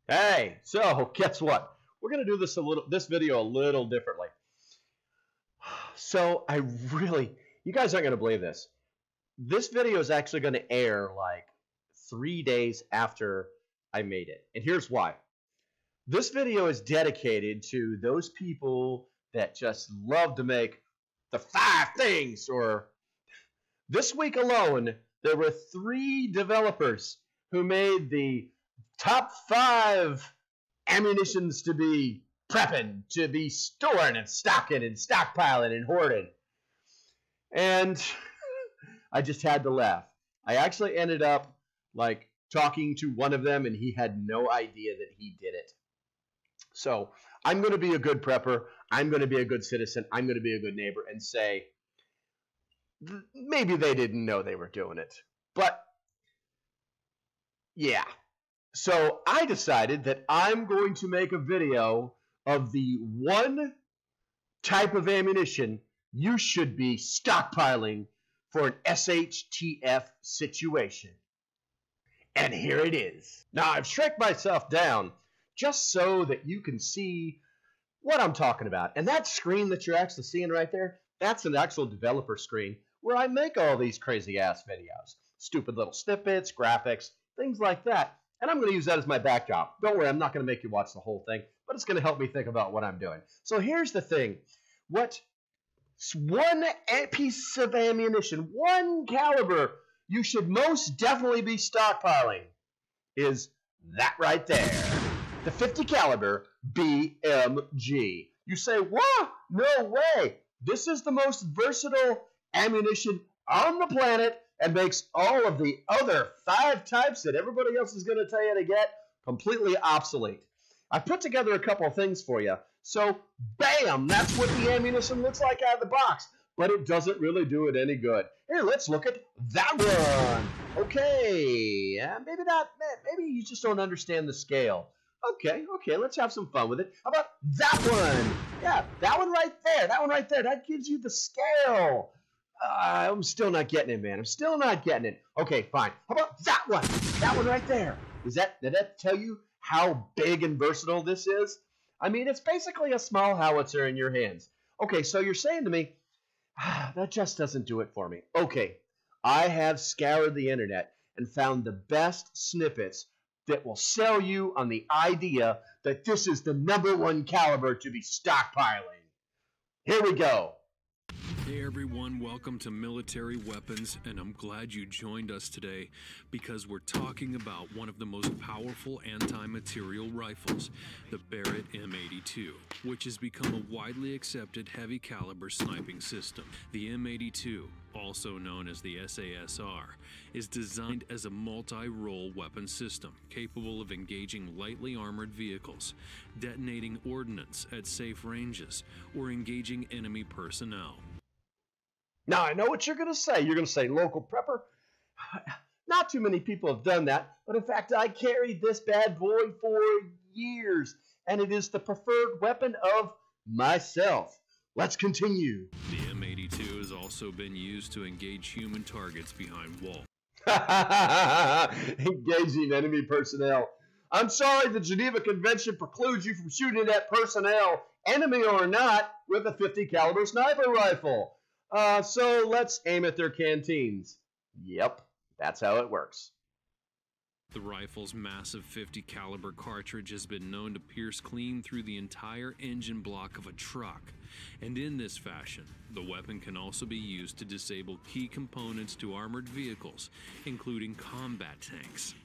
Hey, so guess what? We're gonna do this video a little differently. So you guys aren't gonna believe this. This video is actually gonna air like 3 days after I made it, and here's why. This video is dedicated to those people that just love to make the 5 things. Or this week alone, there were 3 developers who made the top 5 ammunitions to be prepping, to be storing and stocking and stockpiling and hoarding. And I just had to laugh. I actually ended up like talking to one of them, and he had no idea that he did it. So I'm going to be a good prepper. I'm going to be a good citizen. I'm going to be a good neighbor and say, maybe they didn't know they were doing it. But yeah. So I decided that I'm going to make a video of the one type of ammunition you should be stockpiling for an SHTF situation. And here it is. Now I've shrunk myself down just so that you can see what I'm talking about. And that screen that you're actually seeing right there, that's an actual developer screen where I make all these crazy ass videos. Stupid little snippets, graphics, things like that. And I'm going to use that as my backdrop. Don't worry, I'm not going to make you watch the whole thing, but it's going to help me think about what I'm doing. So here's the thing. What one piece of ammunition, one caliber you should most definitely be stockpiling is that right there. The 50 caliber BMG. You say, what? No way. This is the most versatile ammunition on the planet and makes all of the other 5 types that everybody else is going to tell you to get completely obsolete. I put together a couple of things for you. So, bam, that's what the ammunition looks like out of the box. But it doesn't really do it any good. Here, let's look at that one. Okay, maybe you just don't understand the scale. Okay, let's have some fun with it. How about that one? Yeah, that one right there. That one right there. That gives you the scale. I'm still not getting it, man. I'm still not getting it. Okay, fine. How about that one? That one right there. Did that tell you how big and versatile this is? I mean, it's basically a small howitzer in your hands. Okay, so you're saying to me, that just doesn't do it for me. Okay, I have scoured the internet and found the best snippets that will sell you on the idea that this is the #1 caliber to be stockpiling. Here we go. Hey everyone, welcome to Military Weapons, and I'm glad you joined us today because we're talking about one of the most powerful anti-material rifles, the Barrett M82, which has become a widely accepted heavy caliber sniping system. The M82, also known as the SASR, is designed as a multi-role weapon system capable of engaging lightly armored vehicles, detonating ordnance at safe ranges, or engaging enemy personnel. Now, I know what you're going to say. You're going to say, local prepper. Not too many people have done that, but in fact, I carried this bad boy for years, and it is the preferred weapon of myself. Let's continue. The M82 has also been used to engage human targets behind walls. Engaging enemy personnel. I'm sorry, the Geneva Convention precludes you from shooting at personnel, enemy or not, with a 50 caliber sniper rifle. So let's aim at their canteens. Yep, that's how it works. The rifle's massive 50 caliber cartridge has been known to pierce clean through the entire engine block of a truck. And in this fashion, the weapon can also be used to disable key components to armored vehicles, including combat tanks.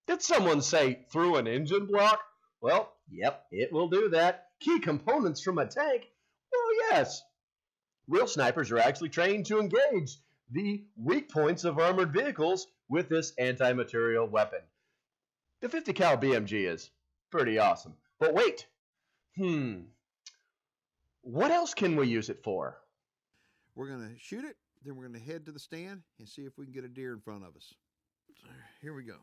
Did someone say through an engine block? Well, yep, it will do that. Key components from a tank? Well, yes. Real snipers are actually trained to engage the weak points of armored vehicles with this anti-material weapon. The 50 cal BMG is pretty awesome. But wait, what else can we use it for? We're going to shoot it, then we're going to head to the stand and see if we can get a deer in front of us. So here we go.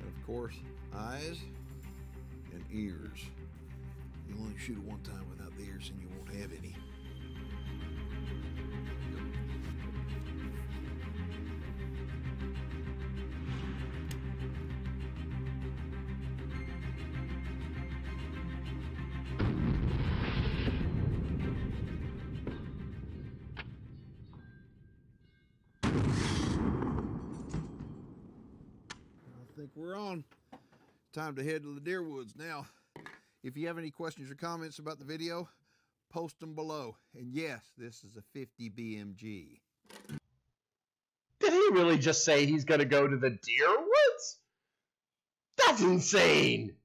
Of course, eyes, and ears. You only shoot it one time without the ears and you won't have any. I think we're on. Time to head to the deer woods now. If you have any questions or comments about the video, post them below. And yes, this is a 50 BMG. Did he really just say he's going to go to the deer woods? That's insane.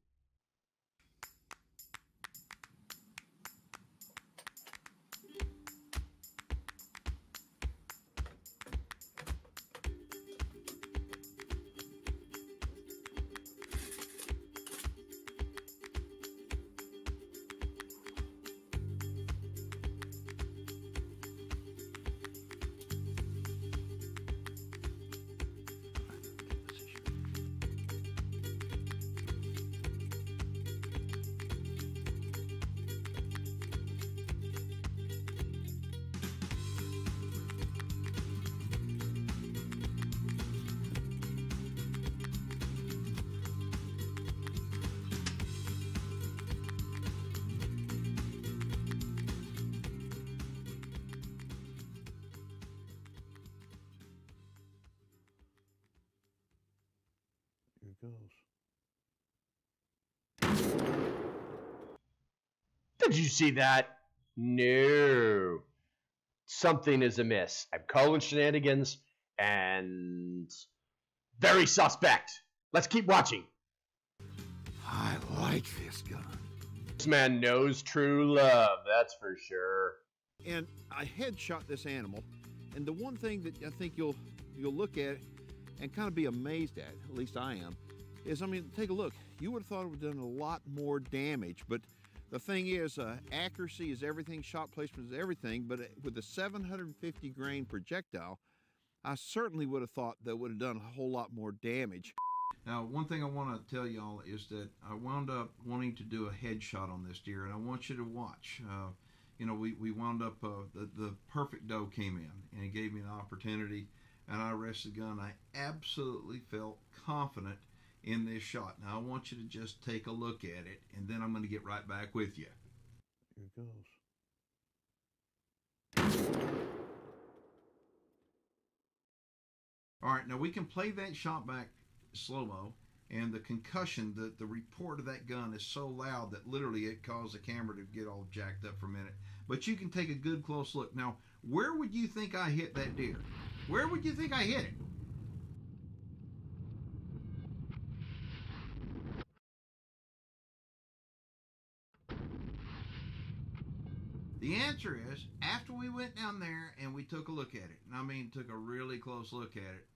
Here it goes. Did you see that? No. Something is amiss. I'm calling shenanigans and very suspect. Let's keep watching. I like this gun. This man knows true love, that's for sure. And I headshot this animal, and the one thing that I think you'll look at and kind of be amazed at least I am, is, I mean, take a look. You would have thought it would have done a lot more damage, but the thing is, accuracy is everything, shot placement is everything, but with a 750 grain projectile, I certainly would have thought that would have done a whole lot more damage. Now, one thing I want to tell y'all is that I wound up wanting to do a headshot on this deer, and I want you to watch. You know, we wound up, the perfect doe came in, and he gave me an opportunity, and I rested the gun. I absolutely felt confident in this shot. Now, I want you to just take a look at it, and then I'm going to get right back with you. Here it goes. All right, now we can play that shot back slow-mo, and the concussion, the report of that gun is so loud that literally it caused the camera to get all jacked up for a minute. But you can take a good close look. Now, where would you think I hit that deer? Where would you think I hit it? The answer is, after we went down there and we took a look at it, and I mean took a really close look at it,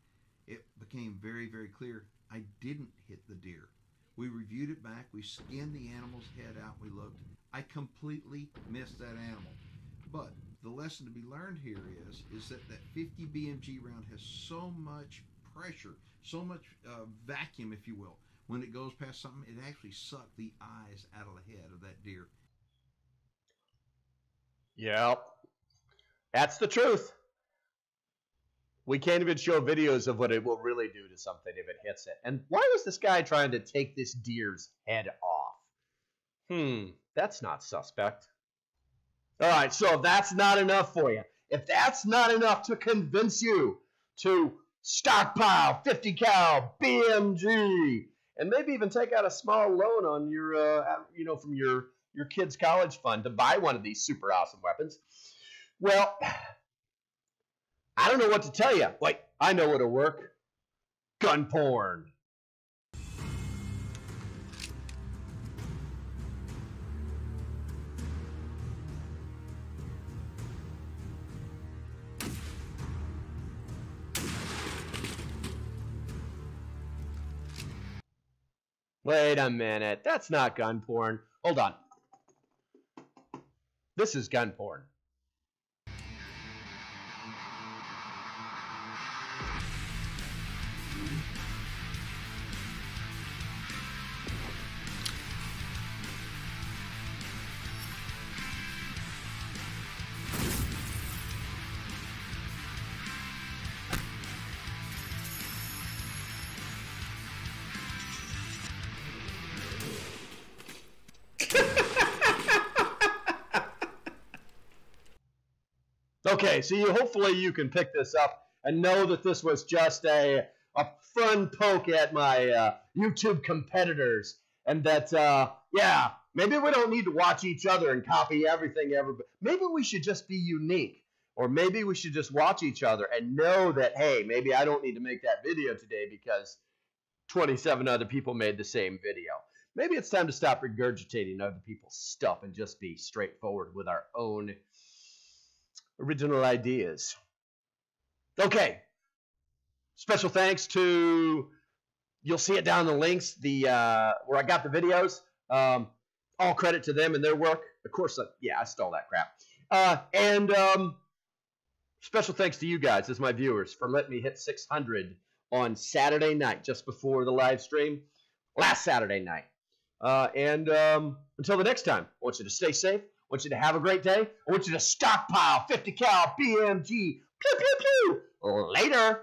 it became very, very clear I didn't hit the deer. We reviewed it back, we skinned the animal's head out, we looked. I completely missed that animal. But the lesson to be learned here is that 50 BMG round has so much pressure, so much vacuum, if you will. When it goes past something, it actually sucked the eyes out of the head of that deer. Yep. That's the truth. We can't even show videos of what it will really do to something if it hits it. And why was this guy trying to take this deer's head off? That's not suspect. All right, so if that's not enough for you, if that's not enough to convince you to stockpile 50 cal BMG and maybe even take out a small loan on your, from your kid's college fund to buy one of these super awesome weapons, well, I don't know what to tell you. Wait, I know what'll work. Gun porn. Wait a minute. That's not gun porn. Hold on. This is gun porn. Okay, so hopefully you can pick this up and know that this was just a fun poke at my YouTube competitors, and that, yeah, maybe we don't need to watch each other and copy everything. Maybe we should just be unique, or maybe we should just watch each other and know that, hey, maybe I don't need to make that video today because 27 other people made the same video. Maybe it's time to stop regurgitating other people's stuff and just be straightforward with our own original ideas. Okay. Special thanks to, you'll see it down in the links, where I got the videos. All credit to them and their work. Of course, yeah, I stole that crap. And special thanks to you guys as my viewers for letting me hit 600 on Saturday night, just before the live stream, last Saturday night. Until the next time, I want you to stay safe. I want you to have a great day. I want you to stockpile 50 cal BMG. Pew, pew, pew. Later.